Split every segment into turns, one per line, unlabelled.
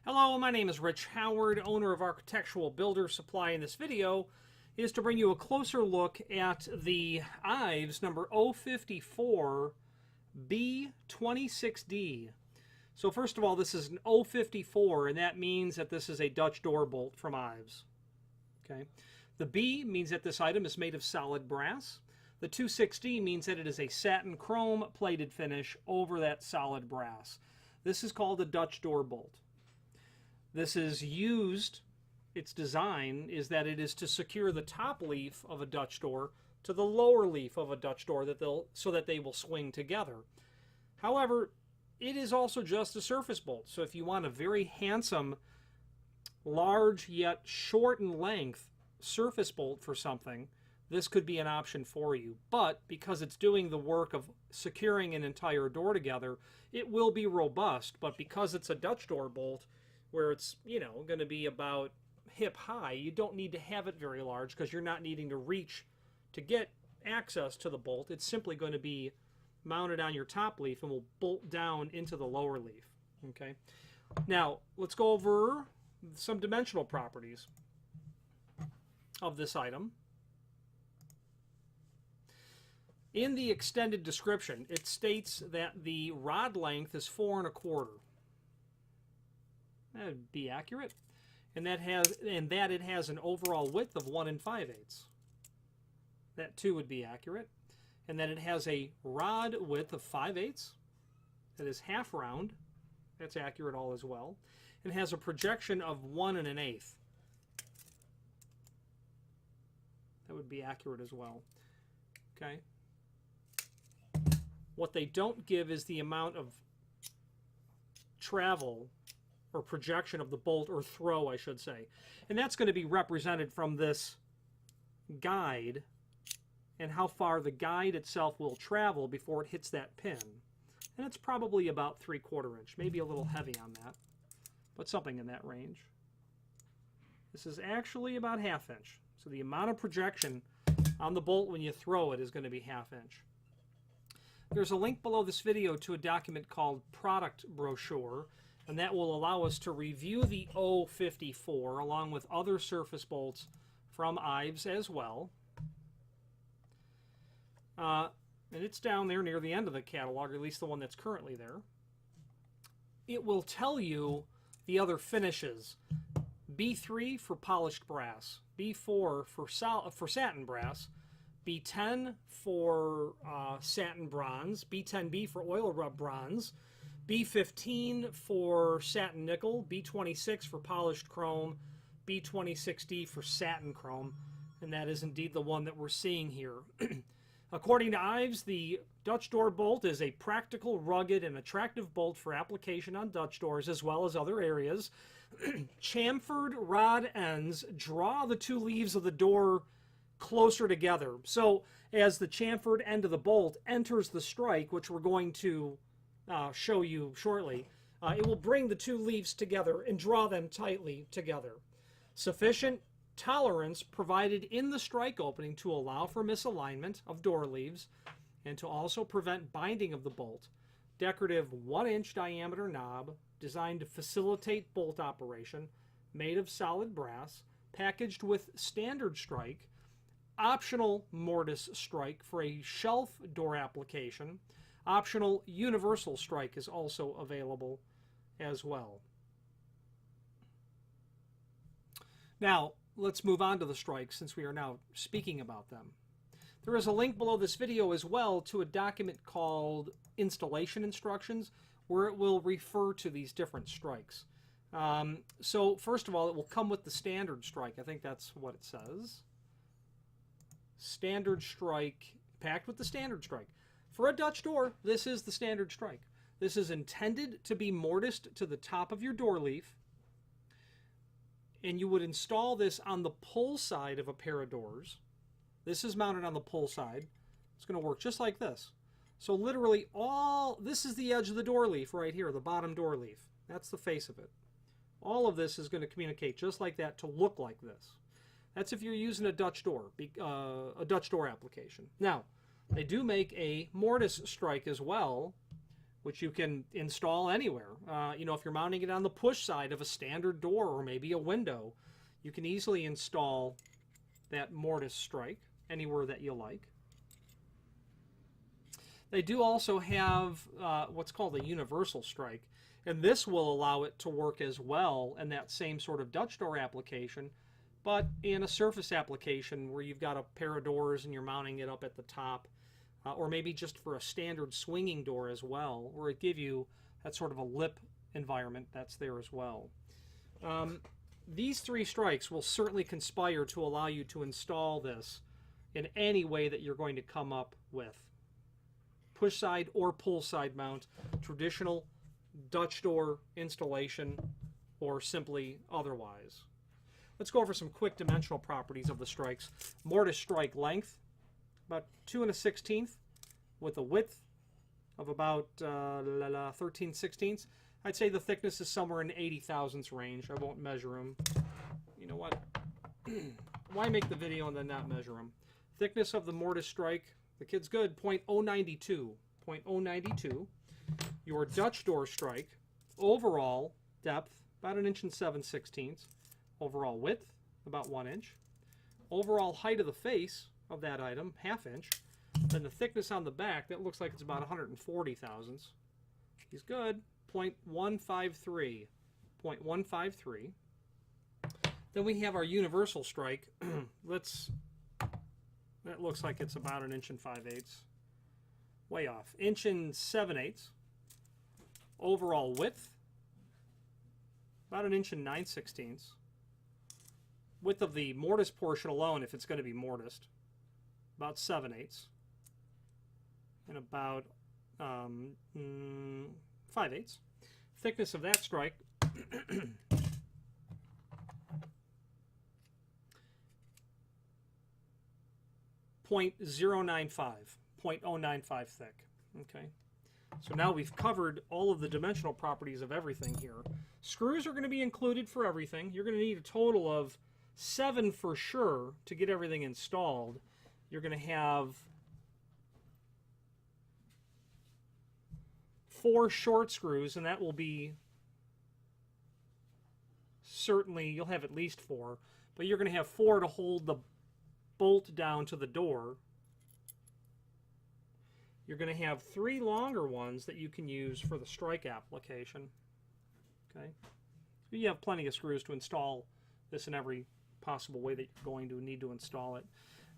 Hello, my name is Rich Howard, owner of Architectural Builder Supply. In this video is to bring you a closer look at the Ives number 054 B26D. So first of all, this is an 054, and that means that this is a Dutch door bolt from Ives. Okay. The B means that this item is made of solid brass. The 26D means that it is a satin chrome plated finish over that solid brass. This is called a Dutch door bolt. This is used, its design is that it is to secure the top leaf of a Dutch door to the lower leaf of a Dutch door so that they will swing together. However, it is also just a surface bolt. So if you want a very handsome, large yet short in length surface bolt for something, this could be an option for you. But because it's doing the work of securing an entire door together, it will be robust. But because it's a Dutch door bolt, where it's, going to be about hip high, you don't need to have it very large because you're not needing to reach to get access to the bolt. It's simply going to be mounted on your top leaf and will bolt down into the lower leaf. Okay. Now, let's go over some dimensional properties of this item. In the extended description, it states that the rod length is 4 1/4. That would be accurate, and that it has an overall width of 1 5/8. That too would be accurate, and that it has a rod width of 5/8. That is half round. That's accurate all as well, and has a projection of 1 1/8. That would be accurate as well. Okay. What they don't give is the amount of travel or projection of the bolt, or throw, I should say. And that's going to be represented from this guide and how far the guide itself will travel before it hits that pin. And it's probably about 3/4 inch, maybe a little heavy on that, but something in that range. This is actually about 1/2 inch. So the amount of projection on the bolt when you throw it is going to be 1/2 inch. There's a link below this video to a document called Product Brochure, and that will allow us to review the 054 along with other surface bolts from Ives as well. And it's down there near the end of the catalog, or at least the one that's currently there. It will tell you the other finishes. B3 for polished brass, B4 for satin brass, B10 for satin bronze, B10B for oil rub bronze, B15 for satin nickel, B26 for polished chrome, B26D for satin chrome, and that is indeed the one that we're seeing here. According to Ives, the Dutch door bolt is a practical, rugged, and attractive bolt for application on Dutch doors as well as other areas. Chamfered rod ends draw the two leaves of the door closer together. So as the chamfered end of the bolt enters the strike, which we're going to show you shortly, it will bring the two leaves together and draw them tightly together. Sufficient tolerance provided in the strike opening to allow for misalignment of door leaves and to also prevent binding of the bolt. Decorative 1-inch diameter knob designed to facilitate bolt operation, made of solid brass, packaged with standard strike, optional mortise strike for a shelf door application. Optional universal strike is also available as well. Now, let's move on to the strikes since we are now speaking about them. There is a link below this video as well to a document called Installation Instructions where it will refer to these different strikes. So first of all, it will come with the standard strike. I think that's what it says. Standard strike, packed with the standard strike. For a Dutch door, this is the standard strike. This is intended to be mortised to the top of your door leaf, and you would install this on the pull side of a pair of doors. This is mounted on the pull side. It's going to work just like this. So literally this is the edge of the door leaf right here, the bottom door leaf. That's the face of it. All of this is going to communicate just like that to look like this. That's if you're using a Dutch door application. Now, they do make a mortise strike as well, which you can install anywhere. You know, if you're mounting it on the push side of a standard door or maybe a window, you can easily install that mortise strike anywhere that you like. They do also have what's called a universal strike, and this will allow it to work as well in that same sort of Dutch door application, but in a surface application where you've got a pair of doors and you're mounting it up at the top, or maybe just for a standard swinging door as well, where it give you that sort of a lip environment that's there as well. These three strikes will certainly conspire to allow you to install this in any way that you're going to come up with. Push side or pull side mount, traditional Dutch door installation, or simply otherwise. Let's go over some quick dimensional properties of the strikes. Mortise strike length, about 2 1/16, with a width of about 13/16. I'd say the thickness is somewhere in 80 thousandths range. I won't measure them. You know what? Why make the video and then not measure them? Thickness of the mortise strike, the kid's good, 0.092. 0.092. Your Dutch door strike, overall depth, about 1 7/16 inches. Overall width, about 1 inch. Overall height of the face of that item, 1/2 inch. Then the thickness on the back, that looks like it's about 140 thousandths. He's good, 0.153. 0.153. Then we have our universal strike. That looks like it's about 1 5/8 inches. Way off. 1 7/8 inches. Overall width, about 1 9/16 inches. Width of the mortise portion alone, if it's going to be mortised, about 7/8. And about 5/8. Thickness of that strike, 0.095. 0.095 thick. Okay. So now we've covered all of the dimensional properties of everything here. Screws are going to be included for everything. You're going to need a total of 7 for sure to get everything installed. You're going to have 4 short screws, and that will be certainly, you'll have at least 4, but you're going to have 4 to hold the bolt down to the door. You're going to have 3 longer ones that you can use for the strike application. Okay, so you have plenty of screws to install this in every possible way that you're going to need to install it.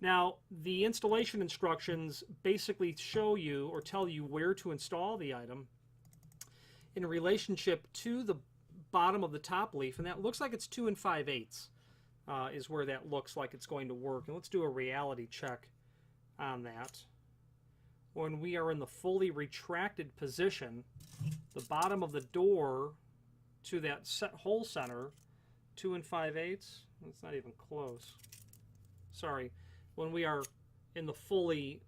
Now, the installation instructions basically show you or tell you where to install the item in relationship to the bottom of the top leaf, and that looks like it's 2 5/8 is where that looks like it's going to work. And let's do a reality check on that. When we are in the fully retracted position, the bottom of the door to that hole center, 2 5/8, it's not even close. Sorry. When we are in the fully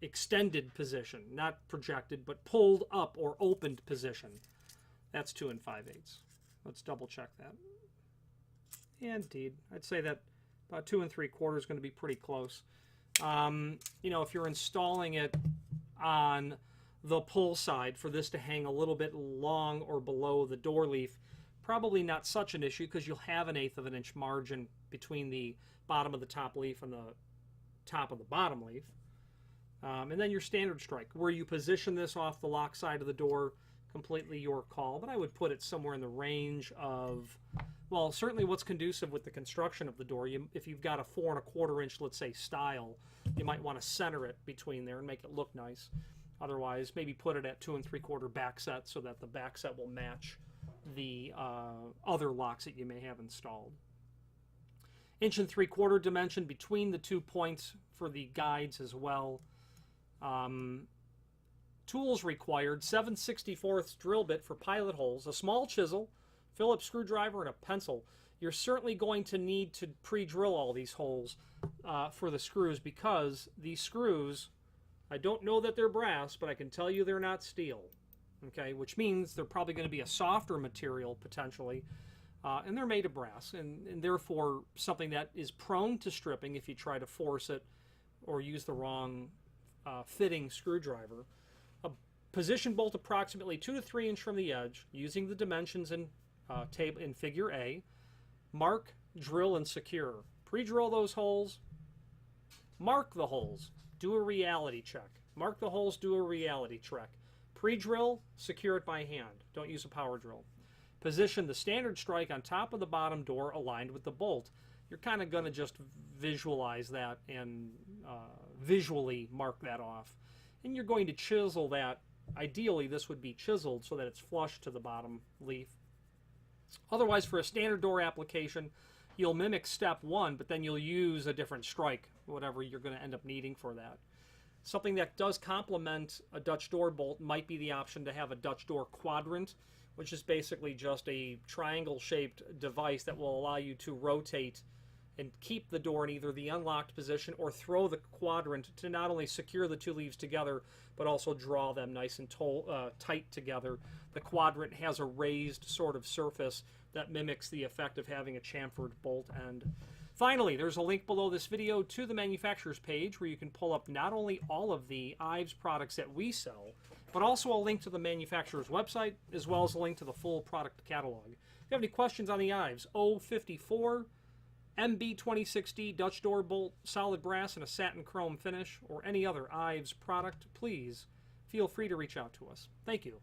extended position, not projected, but pulled up or opened position, that's 2 5/8. Let's double check that. Yeah, indeed. I'd say that about 2 3/4 is going to be pretty close. You know, if you're installing it on the pull side for this to hang a little bit long or below the door leaf, probably not such an issue because you'll have 1/8 of an inch margin between the bottom of the top leaf and the top of the bottom leaf. And then your standard strike. Where you position this off the lock side of the door, completely your call, but I would put it somewhere in the range of, well, certainly what's conducive with the construction of the door. If you've got a 4 1/4 inch, let's say, style, you might want to center it between there and make it look nice. Otherwise, maybe put it at 2 3/4 back set so that the back set will match the other locks that you may have installed. 1 3/4 dimension between the 2 points for the guides as well. Tools required: 7/64 drill bit for pilot holes, a small chisel, Phillips screwdriver, and a pencil. You're certainly going to need to pre-drill all these holes for the screws, because these screws, I don't know that they're brass, but I can tell you they're not steel. Okay, which means they're probably going to be a softer material potentially, and they're made of brass, and therefore something that is prone to stripping if you try to force it or use the wrong fitting screwdriver. Position bolt approximately 2 to 3 inches from the edge using the dimensions in figure A. Mark, drill, and secure. Pre-drill those holes. Mark the holes. Do a reality check. Mark the holes, do a reality check. Pre-drill, secure it by hand. Don't use a power drill. Position the standard strike on top of the bottom door aligned with the bolt. You're kind of going to just visualize that and visually mark that off. And you're going to chisel that. Ideally, this would be chiseled so that it's flush to the bottom leaf. Otherwise, for a standard door application, you'll mimic step 1, but then you'll use a different strike, whatever you're going to end up needing for that. Something that does complement a Dutch door bolt might be the option to have a Dutch door quadrant, which is basically just a triangle-shaped device that will allow you to rotate and keep the door in either the unlocked position or throw the quadrant to not only secure the two leaves together, but also draw them nice and tight together. The quadrant has a raised sort of surface that mimics the effect of having a chamfered bolt end. Finally, there's a link below this video to the manufacturer's page where you can pull up not only all of the Ives products that we sell, but also a link to the manufacturer's website, as well as a link to the full product catalog. If you have any questions on the Ives 054, MB26D Dutch door bolt, solid brass and a satin chrome finish, or any other Ives product, please feel free to reach out to us. Thank you.